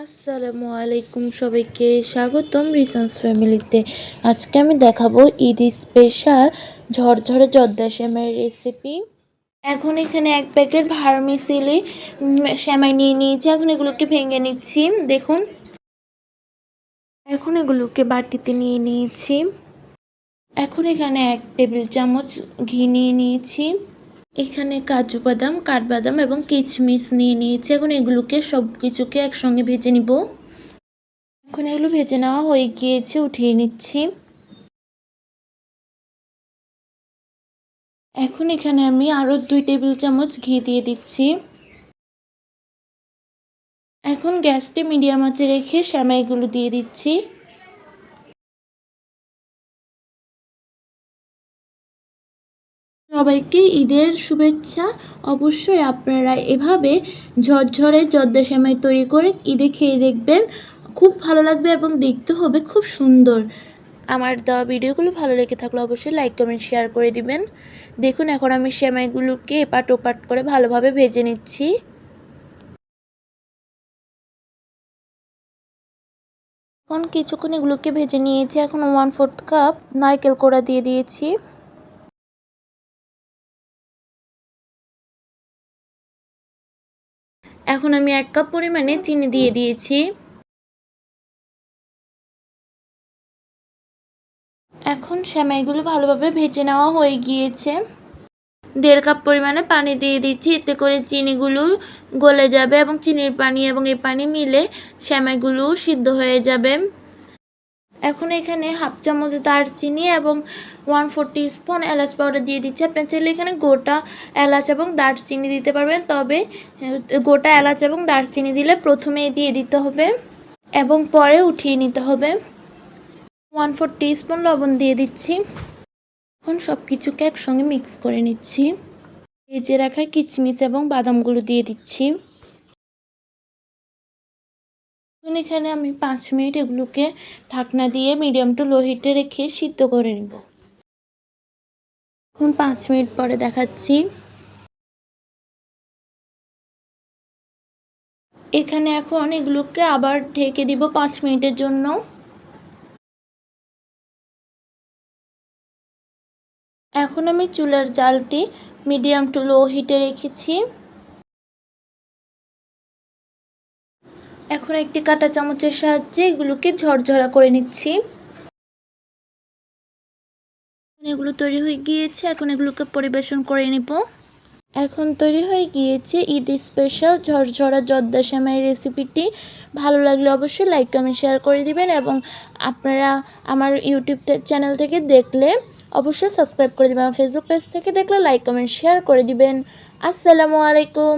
আসসালামু আলাইকুম, সবাইকে স্বাগতম রিসান্স ফ্যামিলিতে। আজকে আমি দেখাবো ঈদ স্পেশাল ঝরঝরে জর্দা সেমাই রেসিপি। এখন এখানে এক প্যাকেট ভার্মিসেলি সেমাই নিয়ে নিয়েছি। এখন এগুলোকে ভেঙে নিচ্ছি। দেখুন, এখন এগুলোকে বাটিতে নিয়ে নিয়েছি। এখন এখানে 1 টেবিল চামচ ঘি নিয়ে নিয়েছি। এখানে কাজু বাদাম, কাঠবাদাম এবং কিশমিশ নিয়ে নিয়েছি। এখন এগুলোকে সব কিছুকে একসঙ্গে ভেজে নিব। এখন এগুলো ভেজে নেওয়া হয়ে গিয়েছে, উঠিয়ে নিচ্ছি। এখন এখানে আমি আরও 2 টেবিল চামচ ঘি দিয়ে দিচ্ছি। এখন গ্যাসটি মিডিয়াম আঁচে রেখে সেমাইগুলো দিয়ে দিচ্ছি। সবাইকে ঈদের শুভেচ্ছা। অবশ্যই আপনারা এভাবে ঝরঝরে জর্দা সেমাই তৈরি করে ঈদে খেয়ে দেখবেন, খুব ভালো লাগবে এবং দেখতে হবে খুব সুন্দর। আমার দেওয়া ভিডিওগুলো ভালো লেগে থাকলে অবশ্যই লাইক কমেন্ট শেয়ার করে দিবেন। দেখুন, এখন আমি সেমাইগুলোকে এপাট ওপাট করে ভালোভাবে ভেজে নিচ্ছি। এখন কিছুক্ষণ এগুলোকে ভেজে নিয়েছি। এখন 1/4 কাপ নারকেল কোড়া দিয়ে দিয়েছি। এখন আমি 1 কাপ পরিমাণে চিনি দিয়ে দিয়েছি। এখন সেমাইগুলো ভালোভাবে ভেজে নেওয়া হয়ে গিয়েছে। 1.5 কাপ পরিমাণে পানি দিয়ে দিচ্ছি, এতে করে চিনিগুলো গলে যাবে এবং চিনির পানি এবং এই পানি মিলে সেমাইগুলো সিদ্ধ হয়ে যাবে। এখন এখানে 1/2 চামচ দারচিনি এবং 1/4 টিস্পুন এলাচ পাউডার দিয়ে দিচ্ছি। আপনার চাইলে এখানে গোটা এলাচ এবং দারচিনি দিতে পারবেন, তবে গোটা এলাচ এবং দারচিনি দিলে প্রথমেই দিয়ে দিতে হবে এবং পরে উঠিয়ে নিতে হবে। 1/4 টিস্পুন লবণ দিয়ে দিচ্ছি। এখন সব কিছুকে একসঙ্গে মিক্স করে নিচ্ছি। ভেজে রাখা কিশমিশ এবং বাদামগুলো দিয়ে দিচ্ছি। এখন এখানে আমি 5 মিনিট এগুলোকে ঢাকনা দিয়ে মিডিয়াম টু লো হিটে রেখে সিদ্ধ করে নেব। এখন 5 মিনিট পরে দেখাচ্ছি। এখানে এখন এগুলোকে আবার ঢেকে দিব 5 মিনিটের জন্য। এখন আমি চুলার জালটি মিডিয়াম টু লো হিটে রেখেছি। এখন একটি কাঁটা চামচের সাহায্যে এগুলোকে ঝরঝরা করে নিচ্ছি। এগুলো তৈরি হয়ে গিয়েছে, এখন এগুলোকে পরিবেশন করে নেব। এখন তৈরি হয়ে গিয়েছে ঈদ স্পেশাল ঝরঝরা জর্দা সেমাই রেসিপিটি। ভালো লাগলে অবশ্যই লাইক কমেন্ট শেয়ার করে দিবেন এবং আপনারা আমার ইউটিউব চ্যানেল থেকে দেখলে অবশ্যই সাবস্ক্রাইব করে দিবেন। আমার ফেসবুক পেজ থেকে দেখলে লাইক কমেন্ট শেয়ার করে দিবেন। আসসালামু আলাইকুম।